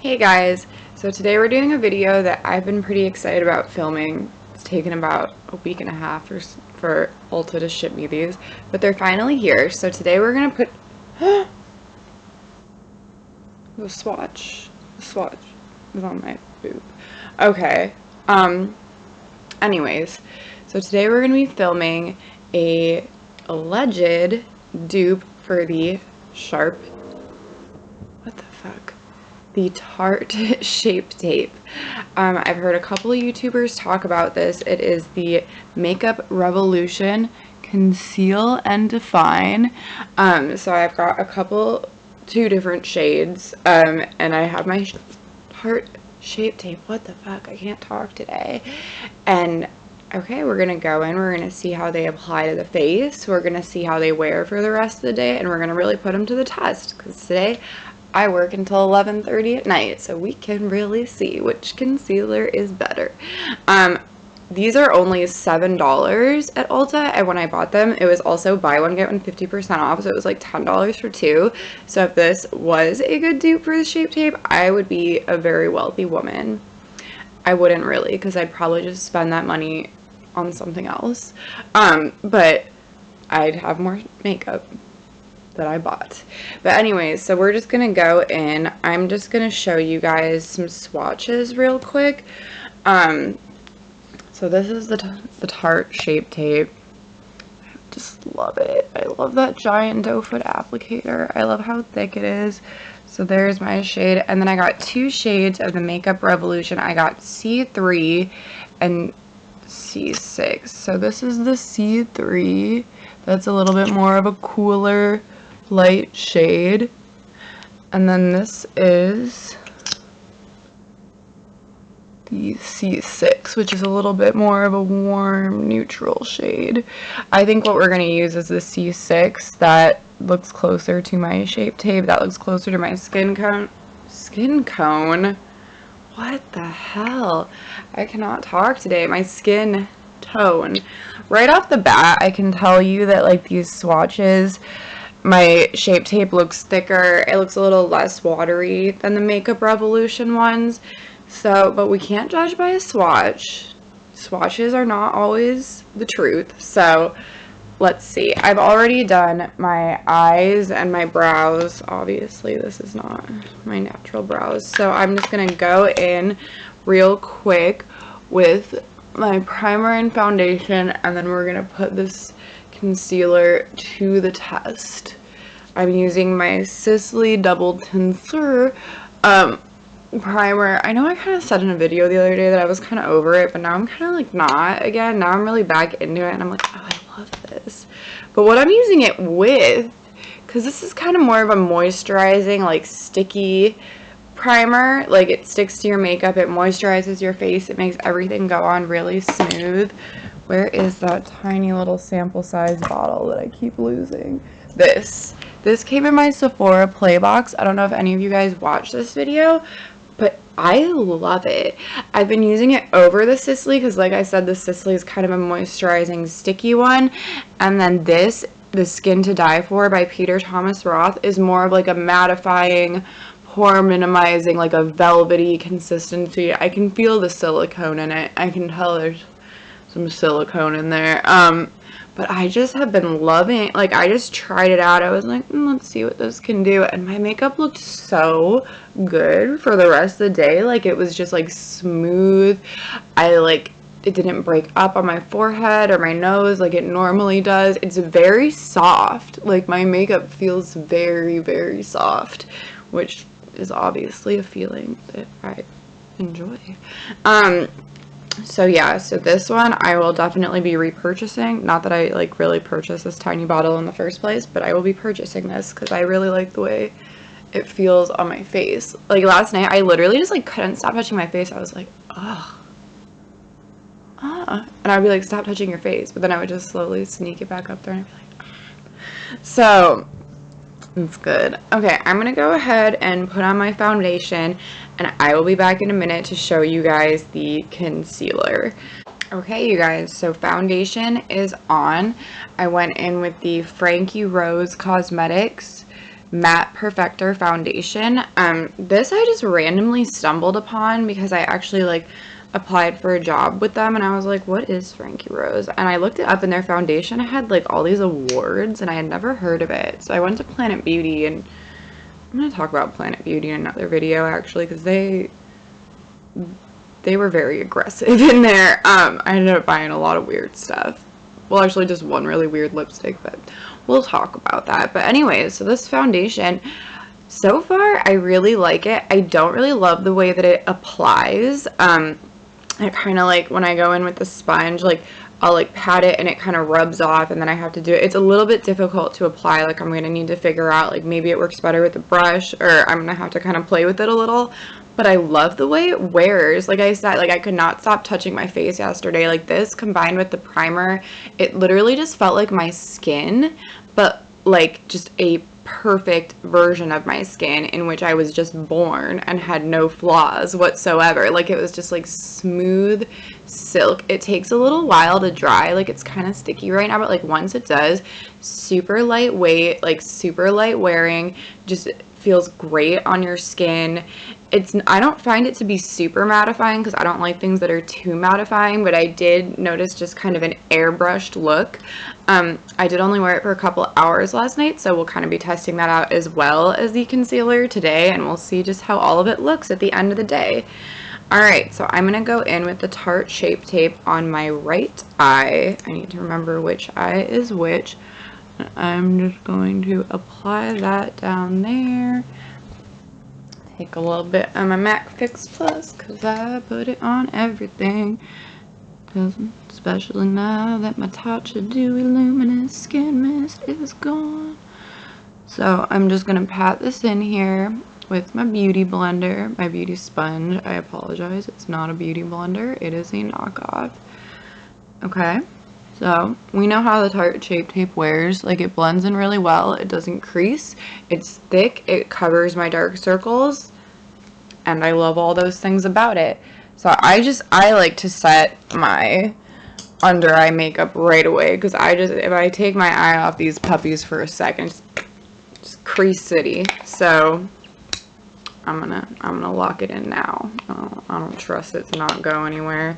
Hey guys, so today we're doing a video that I've been pretty excited about filming. It's taken about a week and a half for Ulta to ship me these, but they're finally here. So today we're gonna put the swatch is on my boob. Okay, anyways, so today we're gonna be filming a alleged dupe for the the Tarte Shape Tape. I've heard a couple of YouTubers talk about this. It is the Makeup Revolution Conceal and Define. So I've got two different shades, and I have my Tarte Shape Tape. What the fuck? I can't talk today. And okay, we're gonna go in, we're gonna see how they apply to the face, we're gonna see how they wear for the rest of the day, and we're gonna really put them to the test, because today I work until 11:30 at night, so we can really see which concealer is better. These are only $7 at Ulta, and when I bought them, it was also buy one, get one 50% off, so it was like $10 for two. So if this was a good dupe for the Shape Tape, I would be a very wealthy woman. I wouldn't really, because I'd probably just spend that money on something else. But I'd have more makeup that I bought. But anyways, so we're just gonna go in. I'm just gonna show you guys some swatches real quick. So this is the Tarte Shape Tape. I just love it. I love that giant doe foot applicator. I love how thick it is. So there's my shade, and then I got two shades of the Makeup Revolution. I got C3 and C6. So this is the C3. That's a little bit more of a cooler light shade, and then this is the C6, which is a little bit more of a warm neutral shade. I think what we're going to use is the C6. That looks closer to my Shape Tape, that looks closer to my skin cone. What the hell? I cannot talk today. My skin tone. Right off the bat, I can tell you that like these swatches, my Shape Tape looks thicker. It looks a little less watery than the Makeup Revolution ones. So, but we can't judge by a swatch. Swatches are not always the truth. So, let's see. I've already done my eyes and my brows. Obviously, this is not my natural brows. So, I'm just going to go in real quick with my primer and foundation, and then we're going to put this concealer to the test. I'm using my Sisley Double Tensor primer. I know I kind of said in a video the other day that I was kind of over it, but now I'm kind of like not again. Now I'm really back into it, and I'm like, oh, I love this. But what I'm using it with, because this is kind of more of a moisturizing, like sticky primer. Like it sticks to your makeup, it moisturizes your face, it makes everything go on really smooth. Where is that tiny little sample size bottle that I keep losing? This came in my Sephora play box. I don't know if any of you guys watched this video, but I love it. I've been using it over the Sisley because, like I said, the Sisley is kind of a moisturizing sticky one, and then this, the Skin to Die For by Peter Thomas Roth, is more of like a mattifying, pore minimizing, like a velvety consistency. I can feel the silicone in it. I can tell there's some silicone in there. But I just have been loving, like I just tried it out. I was like, let's see what this can do, and my makeup looked so good for the rest of the day. Like it was just like smooth. It didn't break up on my forehead or my nose like it normally does. It's very soft. Like my makeup feels very, very soft, which is obviously a feeling that I enjoy. So yeah, so this one I will definitely be repurchasing. Not that I like really purchased this tiny bottle in the first place, but I will be purchasing this because I really like the way it feels on my face. Like last night I literally just like couldn't stop touching my face. I was like, ugh. And I'd be like, stop touching your face, but then I would just slowly sneak it back up there and I'd be like, ugh. So it's good. Okay, I'm gonna go ahead and put on my foundation, and I will be back in a minute to show you guys the concealer. Okay, you guys, so foundation is on. I went in with the Frankie Rose Cosmetics Matte Perfector foundation. This I just randomly stumbled upon because I actually like applied for a job with them, and I was like, what is Frankie Rose? And I looked it up, and their foundation had like all these awards, and I had never heard of it. So I went to Planet Beauty, and I'm going to talk about Planet Beauty in another video actually, because they were very aggressive in there. I ended up buying a lot of weird stuff. Well, actually just one really weird lipstick, but we'll talk about that. But anyways, so this foundation, so far I really like it. I don't really love the way that it applies. It kind of like when I go in with the sponge, like I'll like pat it and it kind of rubs off, and then I have to do it. It's a little bit difficult to apply. Like I'm going to need to figure out like maybe it works better with the brush, or I'm going to have to kind of play with it a little. But I love the way it wears. Like I said, like I could not stop touching my face yesterday. Like this combined with the primer, it literally just felt like my skin, but like just a perfect version of my skin in which I was just born and had no flaws whatsoever. Like it was just like smooth silk. It takes a little while to dry. Like it's kind of sticky right now, but like once it does, super lightweight, like super light wearing, just feels great on your skin. I don't find it to be super mattifying because I don't like things that are too mattifying, but I did notice just kind of an airbrushed look. I did only wear it for a couple hours last night, so we'll kind of be testing that out as well as the concealer today, and we'll see just how all of it looks at the end of the day. Alright, so I'm going to go in with the Tarte Shape Tape on my right eye. I need to remember which eye is which. I'm just going to apply that down there. Take a little bit of my MAC Fix Plus because I put it on everything. Especially now that my Tarte Dewy Luminous Skin Mist is gone. So I'm just going to pat this in here with my beauty blender, my beauty sponge. I apologize, it's not a beauty blender, it is a knockoff. Okay, so we know how the Tarte Shape Tape wears. Like it blends in really well, it doesn't crease, it's thick, it covers my dark circles, and I love all those things about it. So I like to set my under eye makeup right away, because if I take my eye off these puppies for a second, just crease city. So I'm gonna lock it in now. I don't trust it to not go anywhere.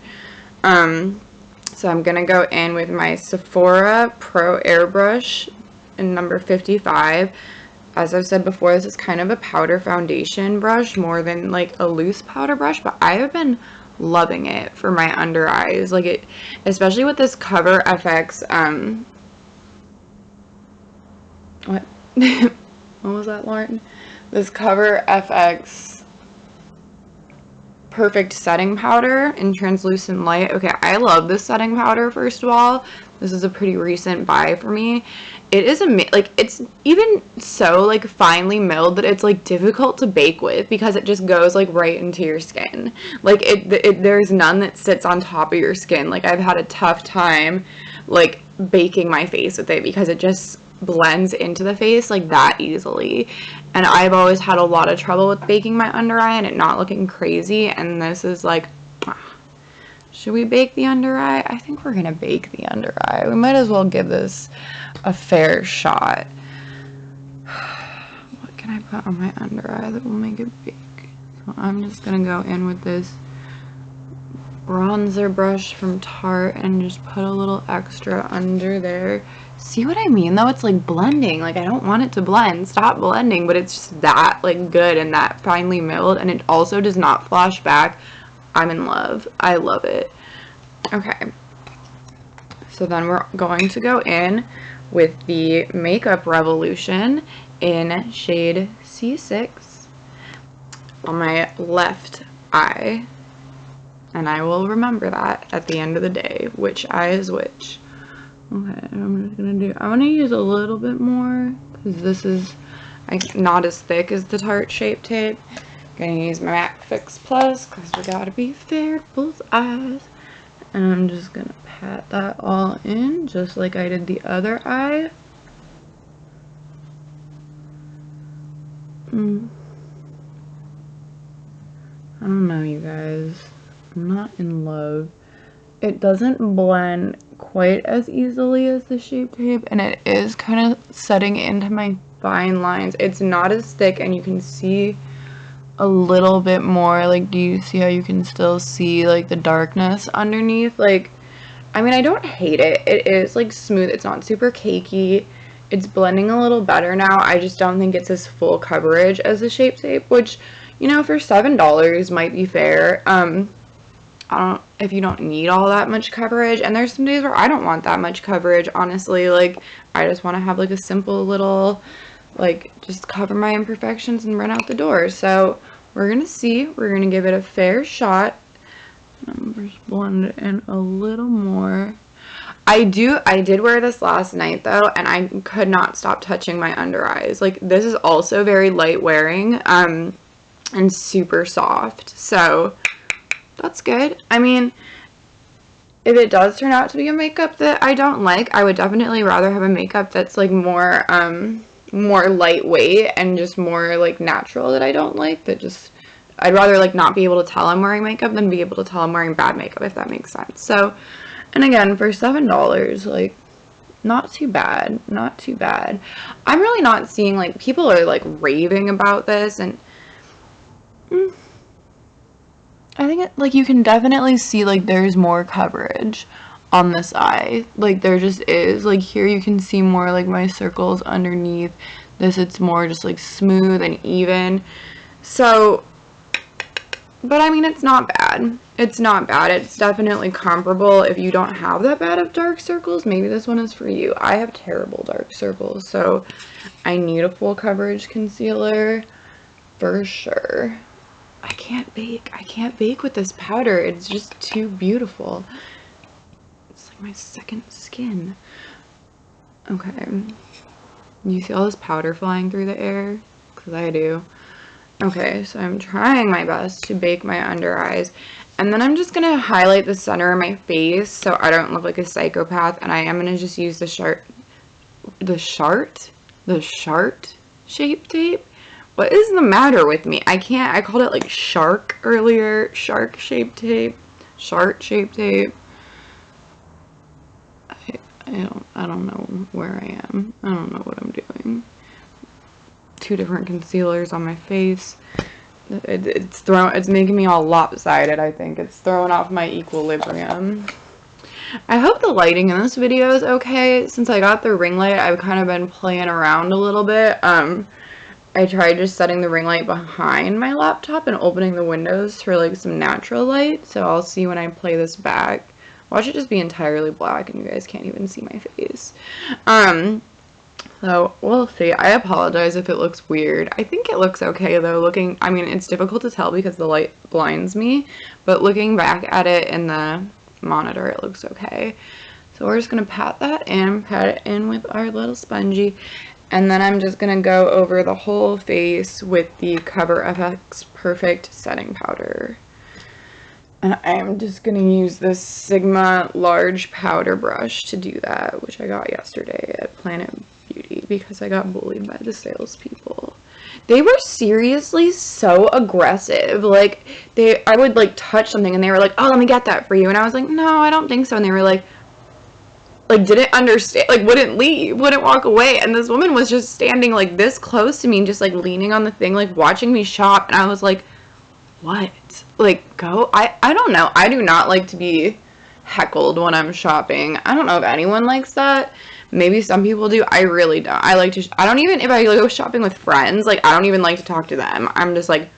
So I'm gonna go in with my Sephora Pro Airbrush in number 55. As I've said before, this is kind of a powder foundation brush more than like a loose powder brush, but I have been loving it for my under eyes. Like it, especially with this Cover FX, what? What was that, Lauren? This Cover FX Perfect Setting Powder in Translucent Light. Okay, I love this setting powder, first of all. This is a pretty recent buy for me. It is like, it's even so like finely milled that it's like difficult to bake with, because it just goes like right into your skin. Like there's none that sits on top of your skin. Like I've had a tough time like baking my face with it because it just blends into the face like that easily. And I've always had a lot of trouble with baking my under eye and it not looking crazy, and this is like, should we bake the under eye? I think we're gonna bake the under eye. We might as well give this a fair shot. What can I put on my under eye that will make it big? So I'm just gonna go in with this bronzer brush from Tarte and just put a little extra under there. See what I mean though? It's like blending. Like I don't want it to blend. Stop blending, but it's just that like good and that finely milled, and it also does not flash back. I'm in love. I love it. Okay. So then we're going to go in with the Makeup Revolution in shade C6 on my left eye. And I will remember that at the end of the day, which eye is which. Okay, I'm just gonna I wanna use a little bit more, because this is not as thick as the Tarte Shape Tape. Gonna use my MAC Fix Plus, because we gotta be fair to both eyes. And I'm just gonna pat that all in, just like I did the other eye. I don't know, you guys. I'm not in love. It doesn't blend quite as easily as the Shape Tape, and it is kind of setting into my fine lines. It's not as thick, and you can see a little bit more. Like, do you see how you can still see like the darkness underneath? Like, I mean, I don't hate it. It is like smooth. It's not super cakey. It's blending a little better now. I just don't think it's as full coverage as the Shape Tape, which, you know, for $7 might be fair. If you don't need all that much coverage, and there's some days where I don't want that much coverage, honestly. Like, I just want to have like a simple little, like, just cover my imperfections and run out the door. So we're gonna see. We're gonna give it a fair shot. Just blend it in a little more. I did wear this last night though, and I could not stop touching my under eyes. Like, this is also very light wearing, and super soft, so that's good. I mean, if it does turn out to be a makeup that I don't like, I would definitely rather have a makeup that's like more lightweight and just more like natural that I don't like. I'd rather like not be able to tell I'm wearing makeup than be able to tell I'm wearing bad makeup, if that makes sense. So, and again, for $7, like, not too bad, not too bad. I'm really not seeing, like, people are like raving about this, and I think like you can definitely see like there's more coverage on this eye. Like, there just is. Like, here you can see more like my circles underneath. This, it's more just like smooth and even. So, but I mean, it's not bad. It's not bad. It's definitely comparable. If you don't have that bad of dark circles, maybe this one is for you. I have terrible dark circles, so I need a full coverage concealer for sure. I can't bake with this powder. It's just too beautiful. It's like my second skin. Okay. You see all this powder flying through the air? Because I do. Okay, so I'm trying my best to bake my under eyes. And then I'm just going to highlight the center of my face so I don't look like a psychopath. And I am going to just use the Shart Shape Tape. What is the matter with me? I called it like Shark earlier. Shart Shape Tape. Shart Shape Tape. I don't know where I am. I don't know what I'm doing. 2 different concealers on my face. It's making me all lopsided, I think. It's throwing off my equilibrium. I hope the lighting in this video is okay. Since I got the ring light, I've kind of been playing around a little bit. I tried just setting the ring light behind my laptop and opening the windows for like some natural light. So I'll see when I play this back. Watch it just be entirely black and you guys can't even see my face. So we'll see. I apologize if it looks weird. I think it looks okay though. I mean, it's difficult to tell because the light blinds me, but looking back at it in the monitor, it looks okay. So we're just gonna pat it in with our little spongy. And then I'm just going to go over the whole face with the Cover FX Perfect Setting Powder. And I'm just going to use this Sigma large powder brush to do that, which I got yesterday at Planet Beauty because I got bullied by the salespeople. They were seriously so aggressive. Like, I would like touch something and they were like, oh, let me get that for you. And I was like, no, I don't think so. And they were like, didn't understand, like, wouldn't leave, wouldn't walk away. And this woman was just standing like this close to me and just like leaning on the thing, like watching me shop. And I was like, what? Like, go. I don't know. I do not like to be heckled when I'm shopping. I don't know if anyone likes that. Maybe some people do. I really don't. I like to, I don't even, if I go shopping with friends, like, I don't even like to talk to them. I'm just like,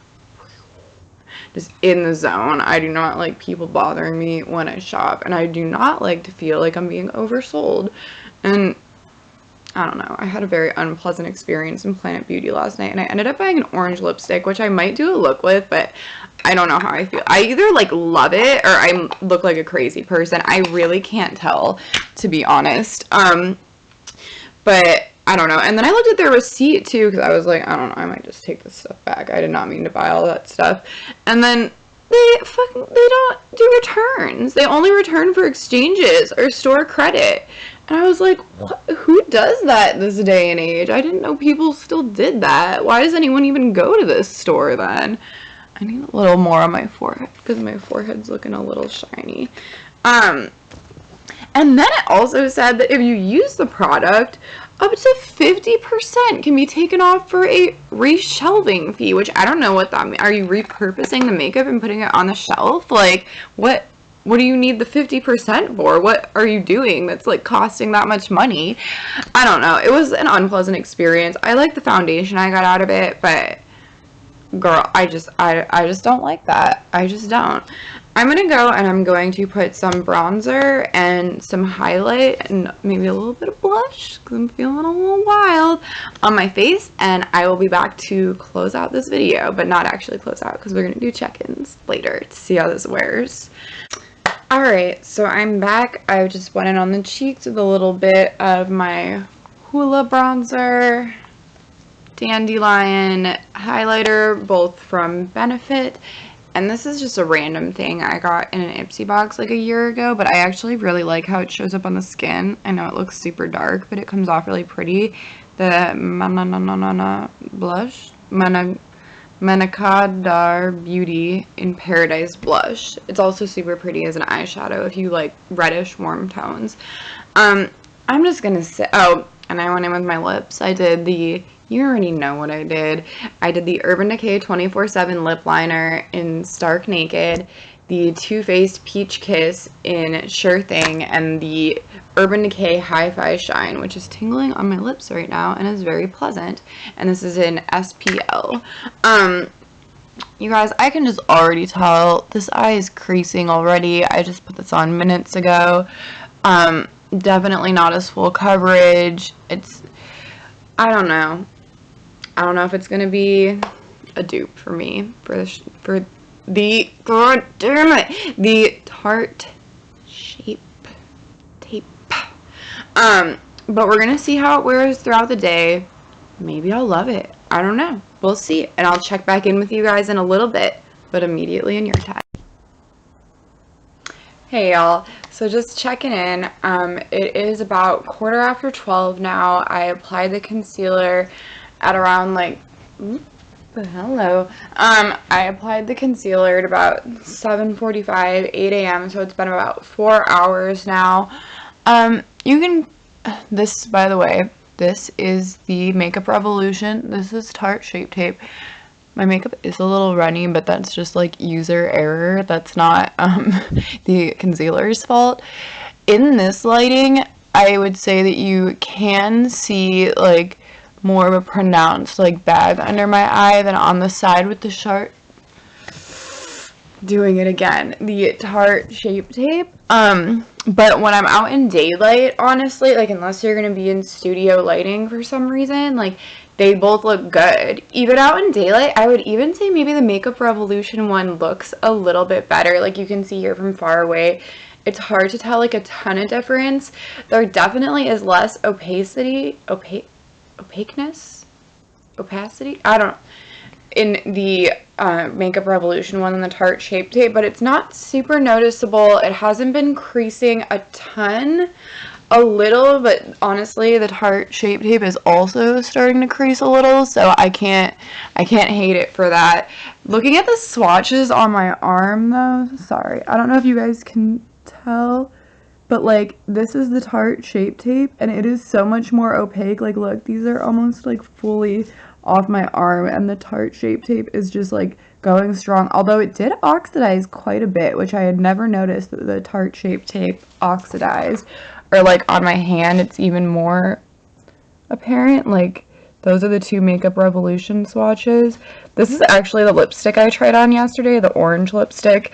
just in the zone. I do not like people bothering me when I shop, and I do not like to feel like I'm being oversold. And I don't know, I had a very unpleasant experience in Planet Beauty last night, and I ended up buying an orange lipstick, which I might do a look with, but I don't know how I feel. I either like love it or I look like a crazy person. I really can't tell, to be honest. But I don't know. And then I looked at their receipt too, because I was like, I don't know, I might just take this stuff back. I did not mean to buy all that stuff. And then they don't do returns. They only return for exchanges or store credit. And I was like, what? Who does that this day and age? I didn't know people still did that. Why does anyone even go to this store then? I need a little more on my forehead because my forehead's looking a little shiny. And then it also said that if you use the product, up to 50% can be taken off for a reshelving fee, which I don't know what that means. Are you repurposing the makeup and putting it on the shelf? Like, what do you need the 50% for? What are you doing that's like costing that much money? I don't know. It was an unpleasant experience. I like the foundation I got out of it, but girl, I just don't like that. I just don't. I'm gonna go and I'm going to put some bronzer and some highlight and maybe a little bit of blush because I'm feeling a little wild on my face, and I will be back to close out this video, but not actually close out because we're gonna do check-ins later to see how this wears. Alright, so I'm back. I just went in on the cheeks with a little bit of my Hoola bronzer, Dandelion highlighter, both from Benefit, and this is just a random thing I got in an Ipsy box like a year ago, but I actually really like how it shows up on the skin. I know it looks super dark, but it comes off really pretty. The blush, Manakadar Beauty in Paradise blush. It's also super pretty as an eyeshadow if you like reddish warm tones. I'm just gonna say, oh, and I went in with my lips. I did the, you already know what I did. I did the Urban Decay 24/7 lip liner in Stark Naked, the Too Faced Peach Kiss in Sure Thing, and the Urban Decay Hi-Fi Shine, which is tingling on my lips right now and is very pleasant. And this is in SPL. You guys, I can just already tell this eye is creasing already. I just put this on minutes ago. Definitely not as full coverage. It's, I don't know. I don't know if it's gonna be a dupe for me for the god damn it, the Tarte Shape Tape. But we're gonna see how it wears throughout the day. Maybe I'll love it. I don't know. We'll see, and I'll check back in with you guys in a little bit, but immediately in your time. Hey y'all, so just checking in. It is about 12:15 now. I applied the concealer at around like, hello. I applied the concealer at about 7:45, 8 a.m. So it's been about 4 hours now. You can, this, by the way, this is the Makeup Revolution. This is Tarte Shape Tape. My makeup is a little runny, but that's just like user error. That's not the concealer's fault. In this lighting, I would say that you can see like more of a pronounced like bag under my eye than on the side with the Shart. Doing it again. The Tarte Shape Tape. But when I'm out in daylight, honestly, like unless you're gonna be in studio lighting for some reason, like they both look good. Even out in daylight, I would even say maybe the Makeup Revolution one looks a little bit better. Like you can see here from far away, it's hard to tell like a ton of difference. There definitely is less opacity, opaqueness, opacity, I don't know, in the Makeup Revolution one and the Tarte Shape Tape, but it's not super noticeable. It hasn't been creasing a ton. A little, but honestly the Tarte Shape Tape is also starting to crease a little, so I can't hate it for that. Looking at the swatches on my arm though, sorry, I don't know if you guys can tell, but like this is the Tarte Shape Tape and it is so much more opaque. Like look, these are almost like fully off my arm, and the Tarte Shape Tape is just like going strong, although it did oxidize quite a bit, which I had never noticed that the Tarte Shape Tape oxidized. Or like on my hand, it's even more apparent. Like those are the two Makeup Revolution swatches. This is actually the lipstick I tried on yesterday, the orange lipstick.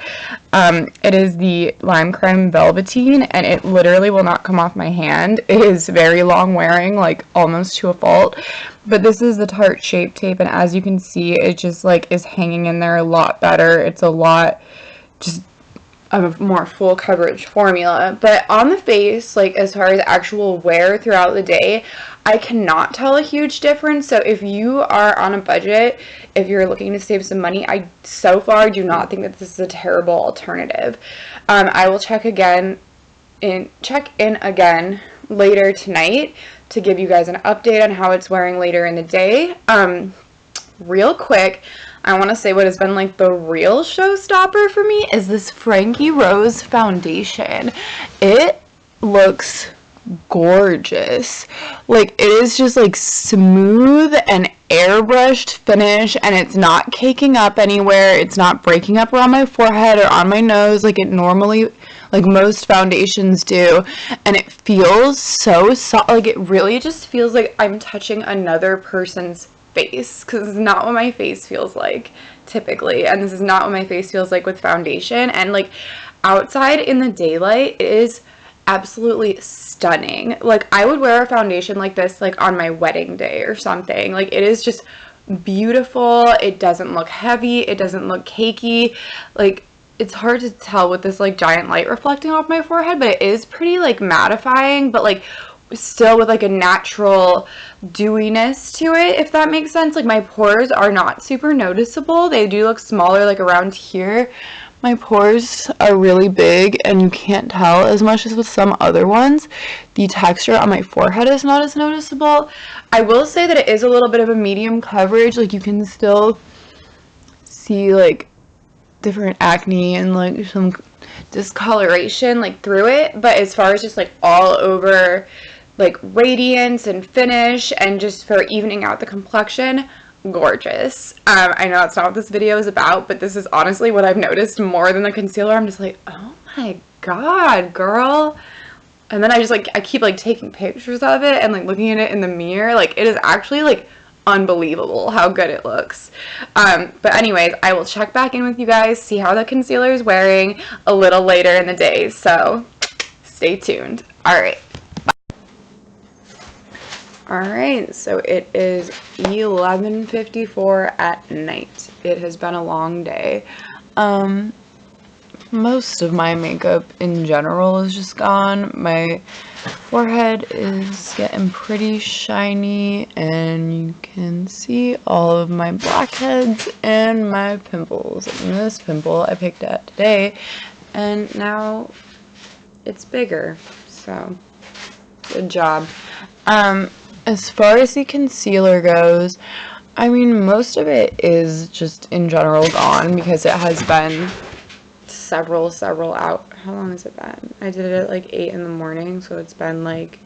It is the Lime Creme Velveteen, and it literally will not come off my hand. It is very long wearing, like almost to a fault. But this is the Tarte Shape Tape, and as you can see, it just like is hanging in there a lot better. It's a lot just of a more full coverage formula. But on the face, like as far as actual wear throughout the day, I cannot tell a huge difference. So if you are on a budget, if you're looking to save some money, I so far do not think that this is a terrible alternative. I will check in again later tonight to give you guys an update on how it's wearing later in the day. Real quick, I want to say what has been like the real showstopper for me is this Frankie Rose foundation. It looks gorgeous. Like, it is just like smooth and airbrushed finish, and it's not caking up anywhere. It's not breaking up around my forehead or on my nose like it normally, like most foundations do. And it feels so soft. Like, it really just feels like I'm touching another person's face, because it's not what my face feels like typically, and this is not what my face feels like with foundation. And like, outside in the daylight, it is absolutely stunning. Like, I would wear a foundation like this like on my wedding day or something. Like, it is just beautiful. It doesn't look heavy, it doesn't look cakey. Like, it's hard to tell with this like giant light reflecting off my forehead, but it is pretty like mattifying, but like still with like a natural dewiness to it, if that makes sense. Like, my pores are not super noticeable. They do look smaller like around here. My pores are really big and you can't tell as much as with some other ones. The texture on my forehead is not as noticeable. I will say that it is a little bit of a medium coverage. Like, you can still see like different acne and like some discoloration like through it, but as far as just like all over like radiance and finish and just for evening out the complexion, gorgeous. I know that's not what this video is about, but this is honestly what I've noticed more than the concealer. I'm just like, oh my god, girl. And then I keep like taking pictures of it and like looking at it in the mirror. Like, it is actually like unbelievable how good it looks. But anyways, I will check back in with you guys, see how the concealer is wearing a little later in the day, so stay tuned. Alright, so it is 11:54 at night. It has been a long day. Most of my makeup in general is just gone. My forehead is getting pretty shiny, and you can see all of my blackheads and my pimples. And this pimple I picked at today, and now it's bigger, so good job. As far as the concealer goes, I mean, most of it is just in general gone because it has been several out. How long has it been? I did it at like 8 in the morning, so it's been like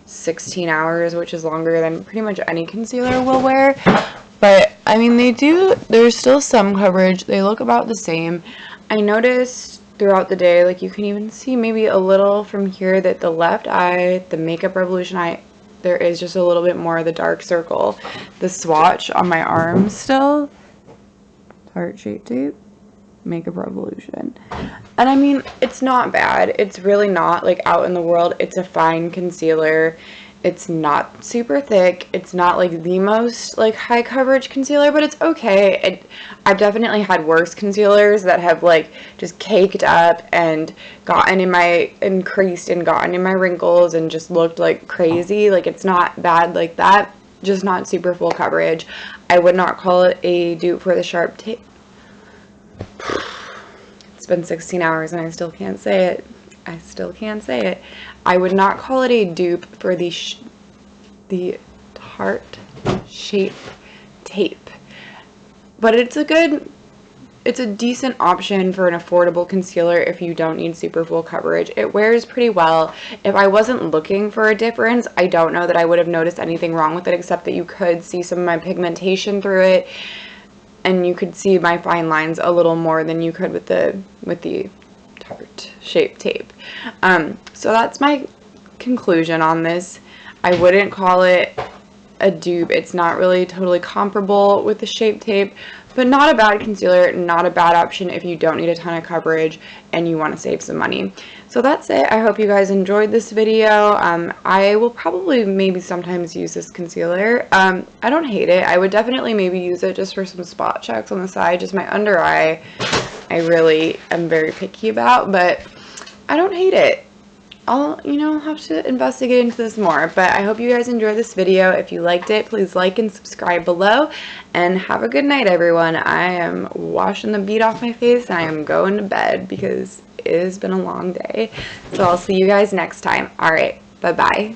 16 hours, which is longer than pretty much any concealer will wear. But I mean, there's still some coverage. They look about the same. I noticed throughout the day, like, you can even see maybe a little from here that the left eye, the Makeup Revolution eye, there is just a little bit more of the dark circle. The swatch on my arm still, Tarte Shape Tape, Makeup Revolution. And I mean, it's not bad. It's really not like out in the world. It's a fine concealer. It's not super thick. It's not like the most like high coverage concealer, but it's okay. I've definitely had worse concealers that have like just caked up and gotten in my, and creased and gotten in my wrinkles and just looked like crazy. Like, it's not bad like that, just not super full coverage. I would not call it a dupe for the Sharp Tape. It's been 16 hours and I still can't say it. I would not call it a dupe for the Tarte Shape Tape, but it's a decent option for an affordable concealer if you don't need super full coverage. It wears pretty well. If I wasn't looking for a difference, I don't know that I would have noticed anything wrong with it, except that you could see some of my pigmentation through it, and you could see my fine lines a little more than you could with the Tarte Shape Tape. So that's my conclusion on this. I wouldn't call it a dupe. It's not really totally comparable with the Shape Tape, but not a bad concealer, not a bad option if you don't need a ton of coverage and you want to save some money. So that's it. I hope you guys enjoyed this video. I will probably maybe sometimes use this concealer. I don't hate it. I would definitely maybe use it just for some spot checks on the side. Just my under eye, I really am very picky about, but I don't hate it. I'll, have to investigate into this more, but I hope you guys enjoyed this video. If you liked it, please like and subscribe below, and have a good night, everyone. I am washing the bead off my face, and I am going to bed because it has been a long day. So I'll see you guys next time. All right, bye-bye.